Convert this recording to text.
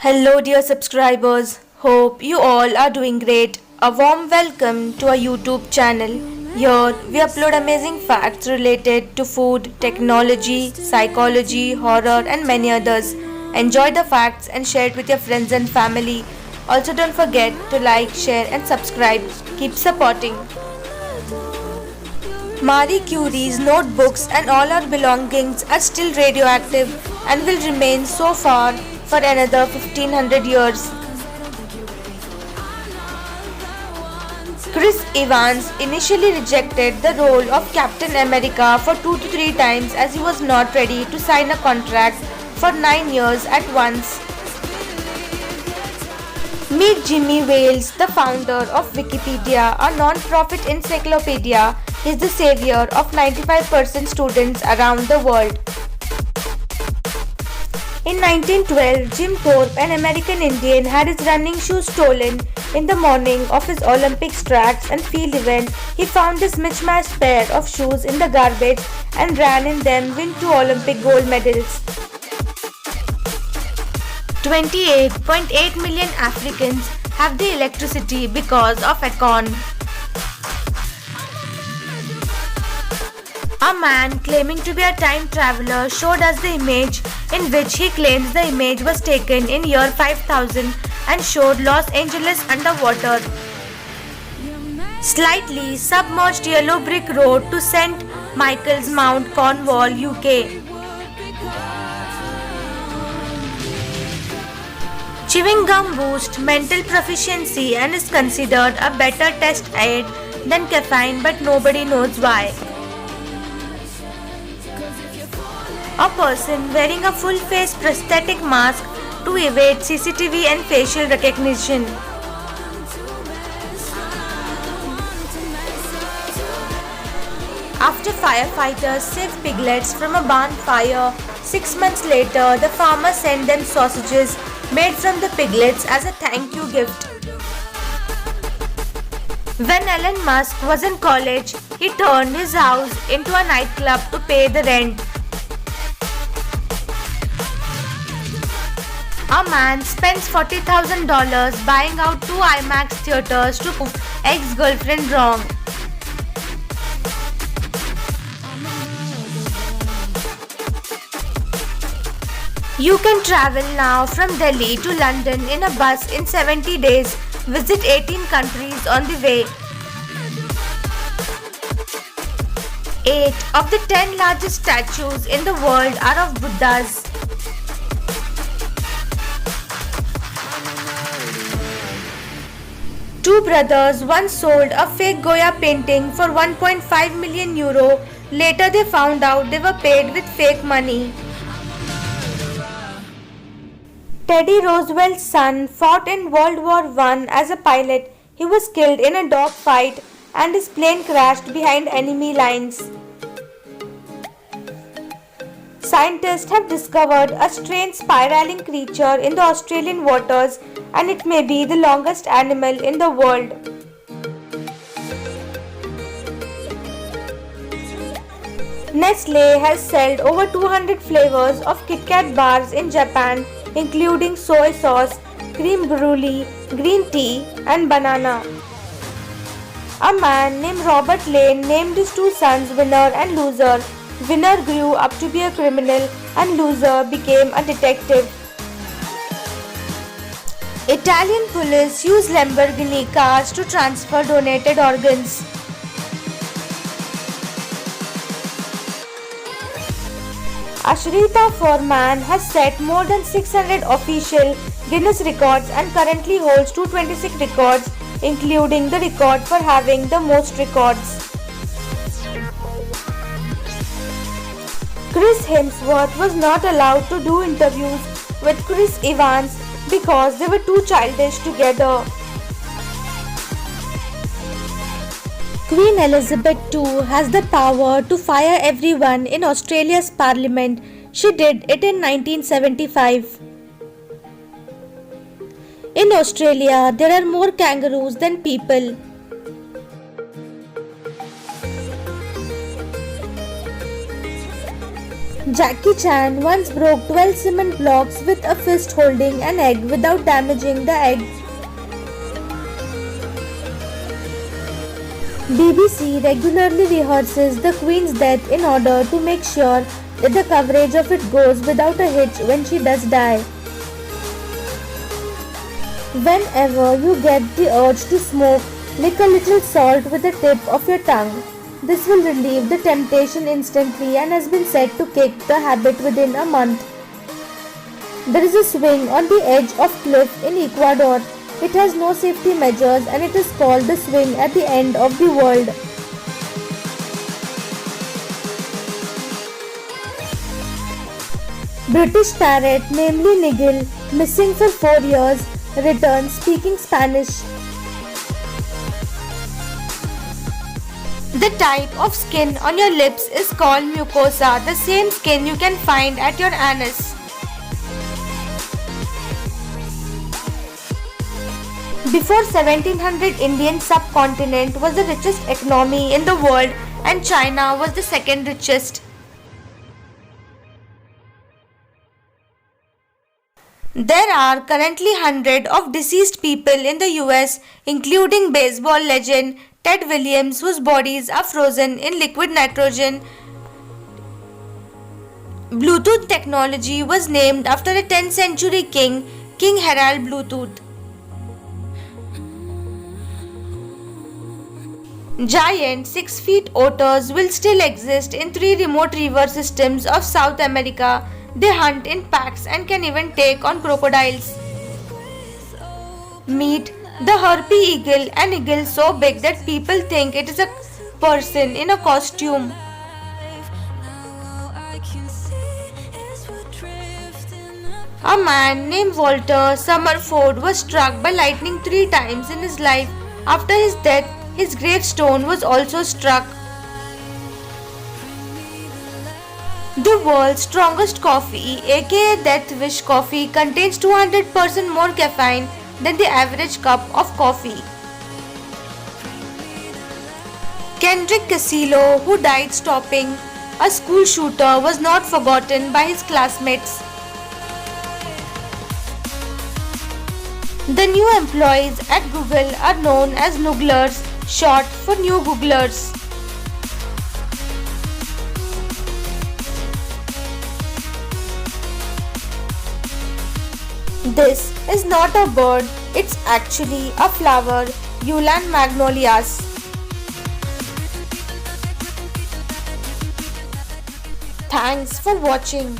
Hello, dear subscribers. Hope you all are doing great. A warm welcome to our YouTube channel. Here we upload amazing facts related to food, technology, psychology, horror, and many others. Enjoy the facts and share it with your friends and family. Also, don't forget to like, share, and subscribe. Keep supporting. Marie Curie's notebooks and all her belongings are still radioactive and will remain so for another 1500 years. Chris Evans initially rejected the role of Captain America for 2 to 3 times as he was not ready to sign a contract for 9 years at once. Meet Jimmy Wales, the founder of Wikipedia, a non-profit encyclopedia. He is the savior of 95% students around the world. In 1912, Jim Thorpe, an American Indian, had his running shoes stolen in the morning of his Olympics tracks and field event. He found this mismatched pair of shoes in the garbage and ran in them, win 2 Olympic gold medals. 28.8 million Africans have the electricity because of Akon. A man claiming to be a time traveler showed us the image in which he claims the image was taken in year 5000 and showed Los Angeles underwater. Slightly submerged yellow brick road to St. Michael's Mount Cornwall, UK. Chewing gum boosts mental proficiency and is considered a better test aid than caffeine, but nobody knows why. A person wearing a full face prosthetic mask to evade CCTV and facial recognition. After firefighters saved piglets from a barn fire, 6 months later the farmer sent them sausages made from the piglets as a thank you gift. When Elon Musk was in college, he turned his house into a nightclub to pay the rent. A man spends $40,000 buying out 2 IMAX theaters to prove ex-girlfriend wrong. You can travel now from Delhi to London in a bus in 70 days. Visit 18 countries on the way. 8 of the 10 largest statues in the world are of Buddhas. Two brothers once sold a fake Goya painting for 1.5 million euro. Later they found out they were paid with fake money. Teddy Roosevelt's son fought in World War I as a pilot. He was killed in a dogfight and his plane crashed behind enemy lines. Scientists have discovered a strange spiraling creature in the Australian waters, and it may be the longest animal in the world. Nestle has sold over 200 flavors of Kit Kat bars in Japan, including soy sauce, cream brulee, green tea, and banana. A man named Robert Lane named his 2 sons winner and loser. Winner grew up to be a criminal and loser became a detective. Italian police use Lamborghini cars to transfer donated organs. Ashrita Foreman has set more than 600 official Guinness records and currently holds 226 records, including the record for having the most records. Chris Hemsworth was not allowed to do interviews with Chris Evans because they were too childish together. Queen Elizabeth II has the power to fire everyone in Australia's parliament. She did it in 1975. In Australia, there are more kangaroos than people. Jackie Chan once broke 12 cement blocks with a fist holding an egg without damaging the egg. BBC regularly rehearses the Queen's death in order to make sure that the coverage of it goes without a hitch when she does die. Whenever you get the urge to smoke, lick a little salt with the tip of your tongue. This will relieve the temptation instantly and has been said to kick the habit within a month. There is a swing on the edge of cliff in Ecuador. It has no safety measures and it is called the swing at the end of the world. British parrot, namely Nigel, missing for 4 years, returns speaking Spanish. The type of skin on your lips is called mucosa, the same skin you can find at your anus. Before 1700, Indian subcontinent was the richest economy in the world and China was the second richest. There are currently hundreds of deceased people in the US, including baseball legend Ted Williams, whose bodies are frozen in liquid nitrogen. Bluetooth technology was named after a 10th century king, King Harald Bluetooth. Giant 6-feet otters will still exist in 3 remote river systems of South America. They hunt in packs and can even take on crocodiles. Meet the harpy eagle, an eagle so big that people think it is a person in a costume. A man named Walter Summerford was struck by lightning 3 times in his life. After his death, his gravestone was also struck. The world's strongest coffee, aka Death Wish coffee, contains 200% more caffeine than the average cup of coffee. Kendrick Casillo, who died stopping a school shooter, was not forgotten by his classmates. The new employees at Google are known as Nooglers, short for new Googlers. This is not a bird, it's actually a flower, Eulan magnolias. Thanks for watching.